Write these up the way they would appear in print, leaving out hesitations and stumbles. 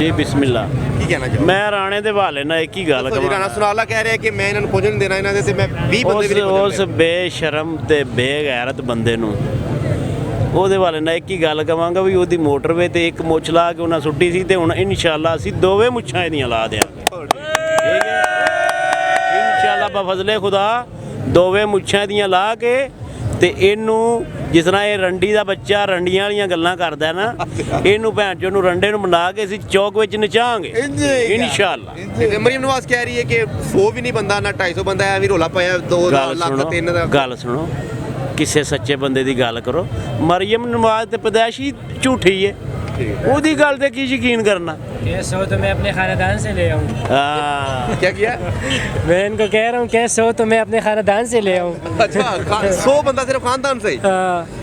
जी बिस्मिल्लाह की कहना चाहो मैं राणे दे हवाले ना एक ही गल राणा सुनाला कह रहे कि मैं इन्होंने पहुंचन नहीं देना इन्होंने ते मैं 20 बंदे भी नहीं उस बेशरम ते बेगैरत बंदे नूं ਉਹਦੇ ਵਾਲੇ ਨਾਲ ਇੱਕ ਹੀ ਗੱਲ ਕਵਾਂਗਾ ਵੀ ਉਹਦੀ ਮੋਟਰਵੇ ਤੇ ਇੱਕ ਮੁੱਛ ਲਾ ਕੇ ਉਹਨਾਂ ਸੁੱਟੀ ਸੀ ਤੇ ਹੁਣ ਇਨਸ਼ਾਅੱਲਾ ਅਸੀਂ ਦੋਵੇਂ ਮੁੱਛਾਂ ਇਹਦੀਆਂ ਲਾ ਦਿਆਂਗੇ ਠੀਕ ਹੈ ਇਨਸ਼ਾਅੱਲਾ ਬਫਜ਼ਲੇ ਖੁਦਾ ਦੋਵੇਂ ਮੁੱਛਾਂ ਦੀਆਂ ਲਾ ਕੇ ਤੇ ਇਹਨੂੰ ਜਿਸ ਤਰ੍ਹਾਂ ਇਹ ਰੰਡੀ ਦਾ ਬੱਚਾ ਰੰਡੀਆਂ ਵਾਲੀਆਂ ਗੱਲਾਂ ਕਰਦਾ ਨਾ ਇਹਨੂੰ ਭੈਣ ਚੋਂ ਨੂੰ ਰੰਡੇ ਨੂੰ ਬਣਾ ਕੇ ਅਸੀਂ ਚੌਕ ਵਿੱਚ ਨਚਾਵਾਂਗੇ ਇਨਸ਼ਾਅੱਲਾ ਮਰੀਮ ਨਵਾਜ਼ ਕਹਿ ਰਹੀ ਹੈ ਕਿ 100 ਵੀ ਨਹੀਂ ਬੰਦਾ ਨਾ 250 ਬੰਦਾ ਹੈ ਵੀ ਰੋਲਾ ਪਾਇਆ 2 ਲੱਖ 3 ਦਾ ਗੱਲ ਸੁਣੋ ਕਿਸੇ ਸੱਚੇ ਬੰਦੇ ਦੀ ਗੱਲ ਕਰੋ ਮਰੀਮ ਨਵਾਜ਼ ਤੇ ਪੈਦਾਇਸ਼ੀ ਝੂਠੀ ਹੈ ਉਹਦੀ ਗੱਲ ਤੇ ਕੀ ਯਕੀਨ ਕਰਨਾ कैसे हो तो मैं अपने खानदान से ले आऊँ क्या किया मैं इनको कह रहा हूँ कैसे हो तो मैं अपने खानदान से ले आऊँ अच्छा 100 बंदा सिर्फ खानदान से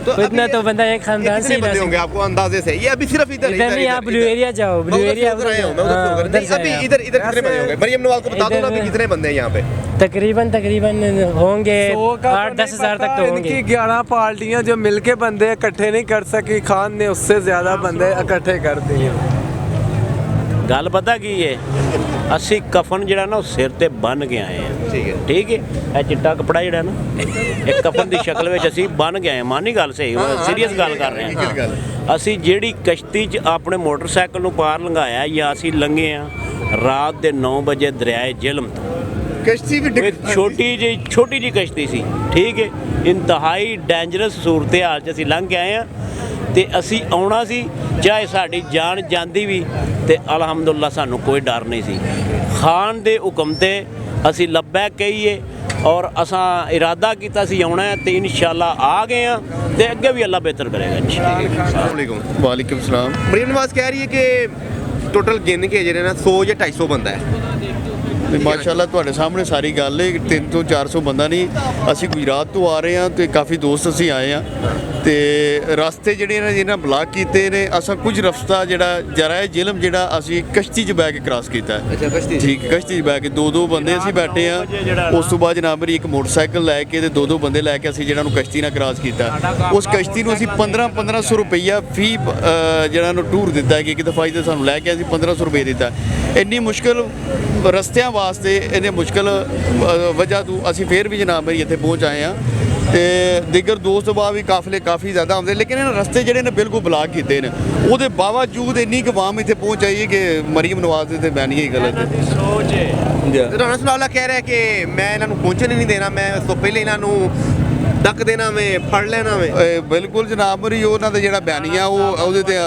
तो इतना तो बंदा एक खानदान से ही बंदे होंगे आपको अंदाजे से ये अभी सिर्फ इधर नहीं आप ब्लू एरिया जाओ ब्लू एरिया अभी इधर इधर कितने बंदे होंगे मरियम नवाज को बता दो ना अभी कितने बंदे हैं यहाँ पे तकरीबन होंगे 8-10 हज़ार तक तो होंगे 11 पार्टियां जो मिलके बंदे इकट्ठे नहीं कर सकी खान ने उससे ज्यादा बंदे इकट्ठे कर दिए ਗੱਲ ਪਤਾ ਕੀ ਹੈ ਅਸੀਂ ਕਫਨ ਜਿਹੜਾ ਨਾ ਉਹ ਸਿਰ ਤੇ ਬੰਨ ਕੇ ਆਏ ਆ ਠੀਕ ਹੈ ਇਹ ਚਿੱਟਾ ਕਪੜਾ ਜਿਹੜਾ ਨਾ ਇਹ ਕਫਨ ਦੀ ਸ਼ਕਲ ਵਿੱਚ ਅਸੀਂ ਬੰਨ ਕੇ ਆਏ ਮਾਨੀ ਗੱਲ ਸਹੀ ਸੀਰੀਅਸ ਗੱਲ ਕਰ ਰਹੇ ਹਾਂ ਅਸੀਂ ਜਿਹੜੀ ਕਸ਼ਤੀ 'ਚ ਆਪਣੇ ਮੋਟਰਸਾਈਕਲ ਨੂੰ ਪਾਰ ਲੰਘਾਇਆ ਜਾਂ ਅਸੀਂ ਲੰਘੇ ਆ ਰਾਤ ਦੇ 9 ਵਜੇ ਦਰਿਆਏ ਜਿਹਲਮ ਤੋਂ कश्ती भी ਛੋਟੀ ਜਿਹੀ ਕਸ਼ਤੀ ਸੀ ਠੀਕ ਹੈ ਇੰਤਹਾਈ ਡੇਂਜਰਸ ਸੂਰਤ ਹਾਲ 'ਚ ਅਸੀਂ ਲੰਘ ਕੇ ਆਏ ਆ ਤੇ ਅਸੀਂ ਆਉਣਾ ਸੀ ਚਾਹੇ ਸਾਡੀ ਜਾਨ ਜਾਂਦੀ ਵੀ ਤੇ ਅਲਹਮਦੁਲਿਲਾ ਸਾਨੂੰ ਕੋਈ ਡਰ ਨਹੀਂ ਸੀ ਖਾਨ ਦੇ ਹੁਕਮ ਤੇ ਅਸੀਂ ਲੱਬੈਕ ਕਹੀਏ ਔਰ ਅਸਾਂ ਇਰਾਦਾ ਕੀਤਾ ਸੀ ਆਉਣਾ ਤੇ ਇਨਸ਼ਾਅੱਲਾ ਆ ਗਏ ਆ ਤੇ ਅੱਗੇ ਵੀ ਅੱਲਾ ਬਿਹਤਰ ਕਰੇਗਾ इंशाअल्लाह वालेकुम सलाम। मरियम नवाज कह रही है कि टोटल गिन के ਜਿਹੜੇ ਨਾ 100 ਜਾਂ 250 ਬੰਦਾ ਹੈ ਤੇ ਮਾਸ਼ਾਅੱਲਾ ਤੁਹਾਡੇ ਸਾਹਮਣੇ ਸਾਰੀ ਗੱਲ ਹੈ 300 ਤੋਂ 400 ਬੰਦਾ ਨਹੀਂ ਅਸੀਂ ਗੁਜਰਾਤ ਤੋਂ ਆ ਰਹੇ ਹਾਂ ਤੇ ਕਾਫੀ ਦੋਸਤ ਅਸੀਂ ਆਏ ਹਾਂ ਤੇ ਰਸਤੇ ਜਿਹੜੇ ਨੇ ਜਿਹਨਾਂ ਬਲਾਕ ਕੀਤੇ ਨੇ ਅਸਾਂ ਕੁਝ ਰਸਤਾ ਜਿਹੜਾ ਜਰਾਏ ਜ਼ਿਲਮ ਜਿਹੜਾ ਅਸੀਂ ਕਸ਼ਤੀ 'ਚ ਬੈ ਕੇ ਕ੍ਰਾਸ ਕੀਤਾ ਅੱਛਾ ਕਸ਼ਤੀ ਠੀਕ ਕਸ਼ਤੀ 'ਚ ਬੈ ਕੇ ਦੋ ਬੰਦੇ ਅਸੀਂ ਬੈਠੇ ਆ ਉਸ ਤੋਂ ਬਾਅਦ ਜਨਾਬ ਮੇਰੀ ਇੱਕ ਮੋਟਰਸਾਈਕਲ ਲੈ ਕੇ ਤੇ ਦੋ ਬੰਦੇ ਲੈ ਕੇ ਅਸੀਂ ਜਿਹੜਾ ਨੂੰ ਕਸ਼ਤੀ ਨਾਲ ਕ੍ਰਾਸ ਕੀਤਾ ਉਸ ਕਸ਼ਤੀ ਨੂੰ ਅਸੀਂ 1500 ਰੁਪਈਆ ਫੀ ਜਿਹੜਾ ਨੂੰ ਟੂਰ ਦਿੱਤਾ ਕਿ ਇੱਕ ਦਫਾ ਇਹਦੇ ਸਾਨੂੰ ਲੈ ਕੇ ਅਸੀਂ 1500 ਰੁਪਏ ਦਿੱਤਾ ਇੰਨੀ ਮੁਸ਼ਕਲ ਰਸਤਿਆਂ ਵਾਸਤੇ ਇਹਨੇ ਮੁਸ਼ਕਲ ਵਜ੍ਹਾ ਤੋਂ ਅਸੀਂ ਫੇਰ ਵੀ ਜਨਾਬ ਮੇਰੀ ਇੱਥੇ ਪਹੁੰਚ ਆਏ ਆ ਤੇ ਦਿਗਰ ਦੋਸਤ ਬਾਅਦ ਵੀ ਕਾਫਲੇ ਕਾਫੀ ਜ਼ਿਆਦਾ ਆਉਂਦੇ ਲੇਕਿਨ ਇਹਨਾਂ ਰਸਤੇ ਜਿਹੜੇ ਨੇ ਬਿਲਕੁਲ ਬਲਾਕ ਕੀਤੇ ਨੇ ਉਹਦੇ ਬਾਵਜੂਦ ਇੰਨੀ ਕੁ ਆਵਾਮ ਇੱਥੇ ਪਹੁੰਚ ਆਈ ਹੈ ਕਿ ਮਰੀਮ ਨਵਾਜ਼ ਦੇ ਤੇ ਬੈਣੀ ਹੀ ਗਲਤ ਹੈ ਸੋਚ ਹੈ ਰਾਣਾ ਸੁਨਾਲਾ ਕਹਿ ਰਿਹਾ ਕਿ ਮੈਂ ਇਹਨਾਂ ਨੂੰ ਪਹੁੰਚਣ ਹੀ ਨਹੀਂ ਦੇਣਾ ਮੈਂ ਉਸ ਤੋਂ ਪਹਿਲੇ ਇਹਨਾਂ ਨੂੰ ਡੱਕ ਦੇਣਾ ਮੈਂ ਫੜ ਲੈਣਾ ਮੈਂ ਬਿਲਕੁਲ ਜਨਾਬ ਮੇਰੀ ਉਹਨਾਂ ਦਾ ਜਿਹੜਾ ਬਿਆਨੀਆ ਉਹ ਉਹਦੇ ਤੇ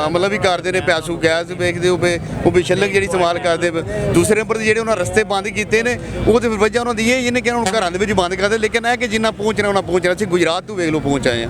ਅਮਲ ਵੀ ਕਰਦੇ ਨੇ ਪੈਸੂ ਗੈਸ ਵੇਖਦੇ ਉਹ ਬਿਸ਼ਲਕ ਜਿਹੜੀ ਇਸਤੇਮਾਲ ਕਰਦੇ ਦੂਸਰੇ ਨੰਬਰ ਤੇ ਜਿਹੜੇ ਉਹਨਾਂ ਰਸਤੇ ਬੰਦ ਕੀਤੇ ਨੇ ਉਹ ਤੇ ਵਜ੍ਹਾ ਉਹਨਾਂ ਦੀ ਇਹ ਜਿਹਨੇ ਕਿ ਉਹਨਾਂ ਨੂੰ ਘਰਾਂ ਦੇ ਵਿੱਚ ਬੰਦ ਕਰਦੇ ਲੇਕਿਨ ਇਹ ਕਿ ਜਿੰਨਾ ਪਹੁੰਚਣਾ ਉਹਨਾਂ ਪਹੁੰਚਣਾ ਸੀ ਗੁਜਰਾਤ ਤੋਂ ਵੇਖ ਲਓ ਪਹੁੰਚ ਆਏ ਆ